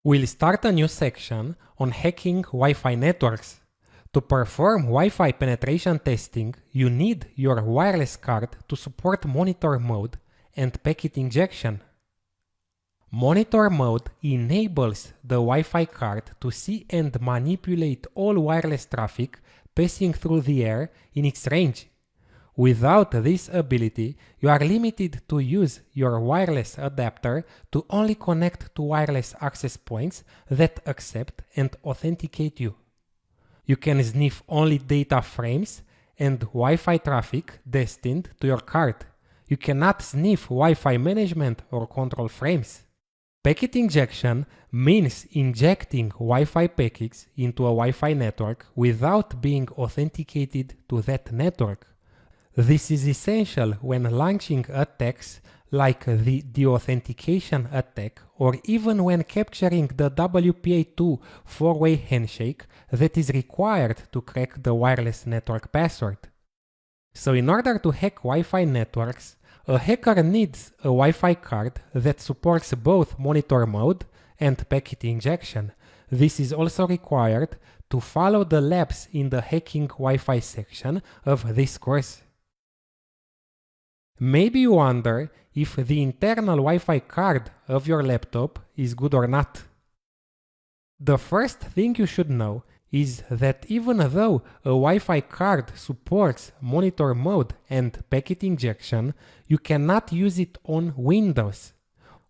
We'll start a new section on hacking Wi-Fi networks. To perform Wi-Fi penetration testing, you need your wireless card to support monitor mode and packet injection. Monitor mode enables the Wi-Fi card to see and manipulate all wireless traffic passing through the air in its range. Without this ability, you are limited to use your wireless adapter to only connect to wireless access points that accept and authenticate you. You can sniff only data frames and Wi-Fi traffic destined to your card. You cannot sniff Wi-Fi management or control frames. Packet injection means injecting Wi-Fi packets into a Wi-Fi network without being authenticated to that network. This is essential when launching attacks like the deauthentication attack, or even when capturing the WPA2 four-way handshake that is required to crack the wireless network password. So in order to hack Wi-Fi networks, a hacker needs a Wi-Fi card that supports both monitor mode and packet injection. This is also required to follow the labs in the hacking Wi-Fi section of this course. Maybe you wonder if the internal Wi-Fi card of your laptop is good or not. The first thing you should know is that even though a Wi-Fi card supports monitor mode and packet injection, you cannot use it on Windows.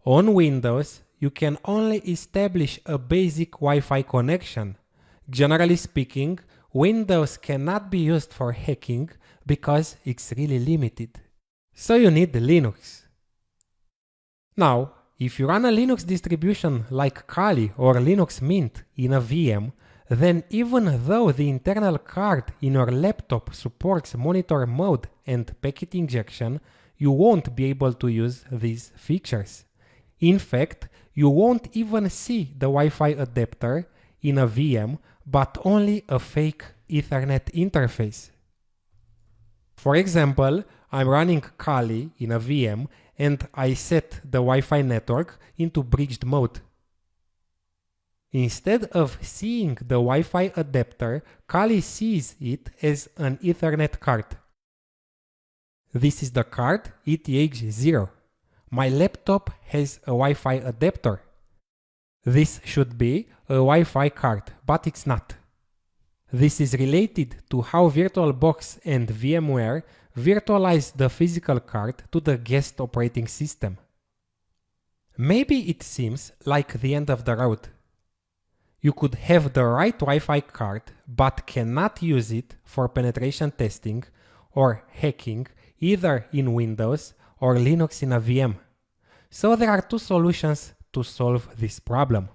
On Windows, you can only establish a basic Wi-Fi connection. Generally speaking, Windows cannot be used for hacking because it's really limited. So you need Linux. Now, if you run a Linux distribution like Kali or Linux Mint in a VM, then even though the internal card in your laptop supports monitor mode and packet injection, you won't be able to use these features. In fact, you won't even see the Wi-Fi adapter in a VM, but only a fake Ethernet interface. For example, I'm running Kali in a VM and I set the Wi-Fi network into bridged mode. Instead of seeing the Wi-Fi adapter, Kali sees it as an Ethernet card. This is the card ETH0. My laptop has a Wi-Fi adapter. This should be a Wi-Fi card, but it's not. This is related to how VirtualBox and VMware virtualize the physical card to the guest operating system. Maybe it seems like the end of the road. You could have the right Wi-Fi card but cannot use it for penetration testing or hacking either in Windows or Linux in a VM. So there are two solutions to solve this problem.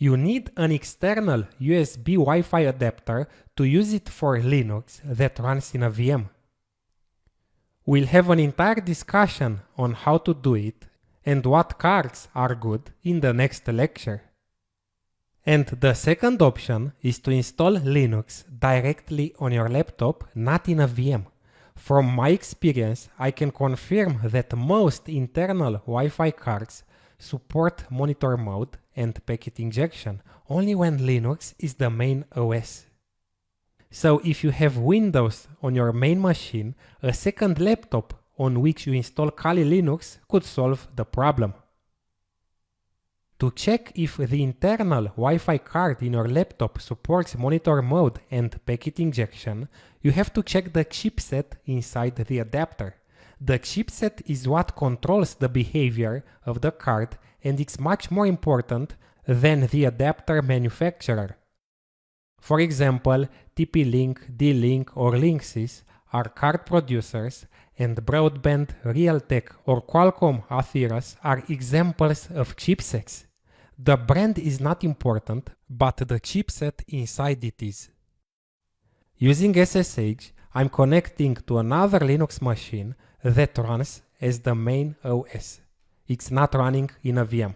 You need an external USB Wi-Fi adapter to use it for Linux that runs in a VM. We'll have an entire discussion on how to do it and what cards are good in the next lecture. And the second option is to install Linux directly on your laptop, not in a VM. From my experience, I can confirm that most internal Wi-Fi cards support monitor mode and packet injection only when Linux is the main OS. So if you have Windows on your main machine, a second laptop on which you install Kali Linux could solve the problem. To check if the internal Wi-Fi card in your laptop supports monitor mode and packet injection, you have to check the chipset inside the adapter. The chipset is what controls the behavior of the card, and it's much more important than the adapter manufacturer. For example, TP-Link, D-Link or Linksys are card producers, and Broadband, Realtek or Qualcomm Atheros are examples of chipsets. The brand is not important, but the chipset inside it is. Using SSH, I'm connecting to another Linux machine that runs as the main OS. It's not running in a VM.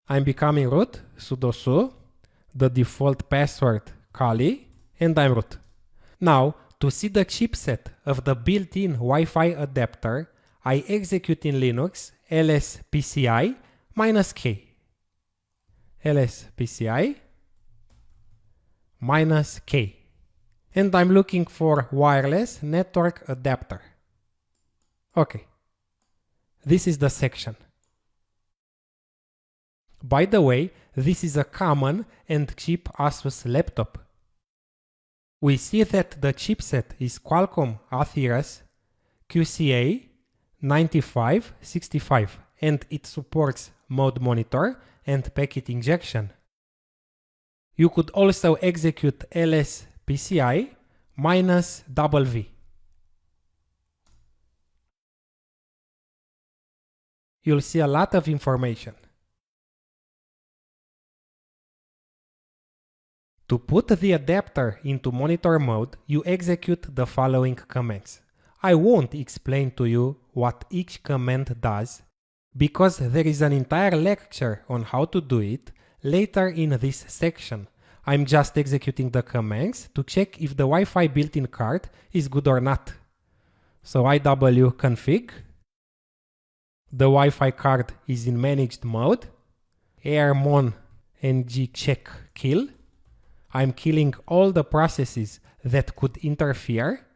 I'm becoming root, sudo su, the default password Kali, and I'm root. Now, To see the chipset of the built-in Wi-Fi adapter, I execute in Linux lspci -k. lspci -k. And I'm looking for wireless network adapter. Okay. This is the section. By the way, this is a common and cheap Asus laptop. We see that the chipset is Qualcomm Atheros QCA 9565 and it supports mode monitor and packet injection. You could also execute lspci -v. You'll see a lot of information. To put the adapter into monitor mode, you execute the following commands. I won't explain to you what each command does, because there is an entire lecture on how to do it later in this section. I'm just executing the commands to check if the Wi-Fi built-in card is good or not. So IW config, the Wi-Fi card is in managed mode, airmon ng check kill. I'm killing all the processes that could interfere.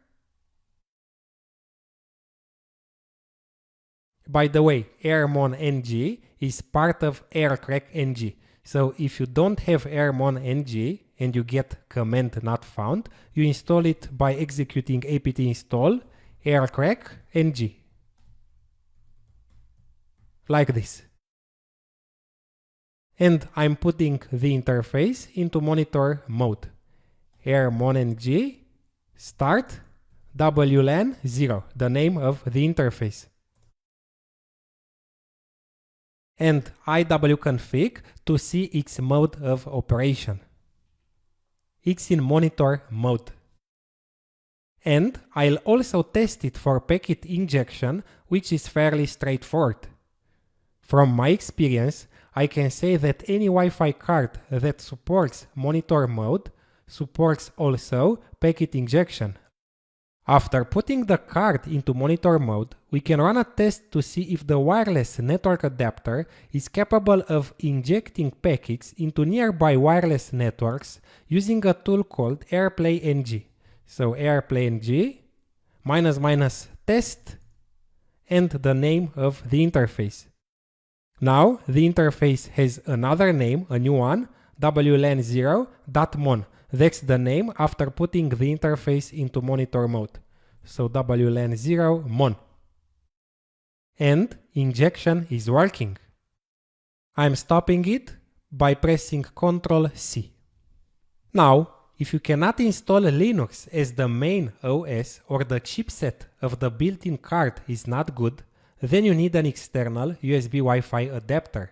By the way, airmon ng is part of aircrack ng. So if you don't have airmon ng and you get command not found, you install it by executing apt install aircrack ng. Like this. And I'm putting the interface into monitor mode. airmon ng start WLAN 0, the name of the interface. And IWconfig to see its mode of operation. It's in monitor mode. And I'll also test it for packet injection, which is fairly straightforward. From my experience, I can say that any Wi-Fi card that supports monitor mode supports also packet injection. After putting the card into monitor mode, we can run a test to see if the wireless network adapter is capable of injecting packets into nearby wireless networks using a tool called AirPlay-ng. So AirPlay-ng --test and the name of the interface. Now the interface has another name, a new one, WLAN0.mon. That's the name after putting the interface into monitor mode. So WLAN0mon. And injection is working. I'm stopping it by pressing Ctrl+C. Now, if you cannot install Linux as the main OS or the chipset of the built-in card is not good, then you need an external USB Wi-Fi adapter.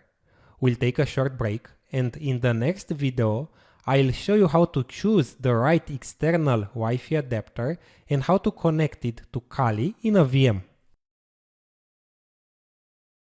We'll take a short break, and in the next video, I'll show you how to choose the right external Wi-Fi adapter and how to connect it to Kali in a VM.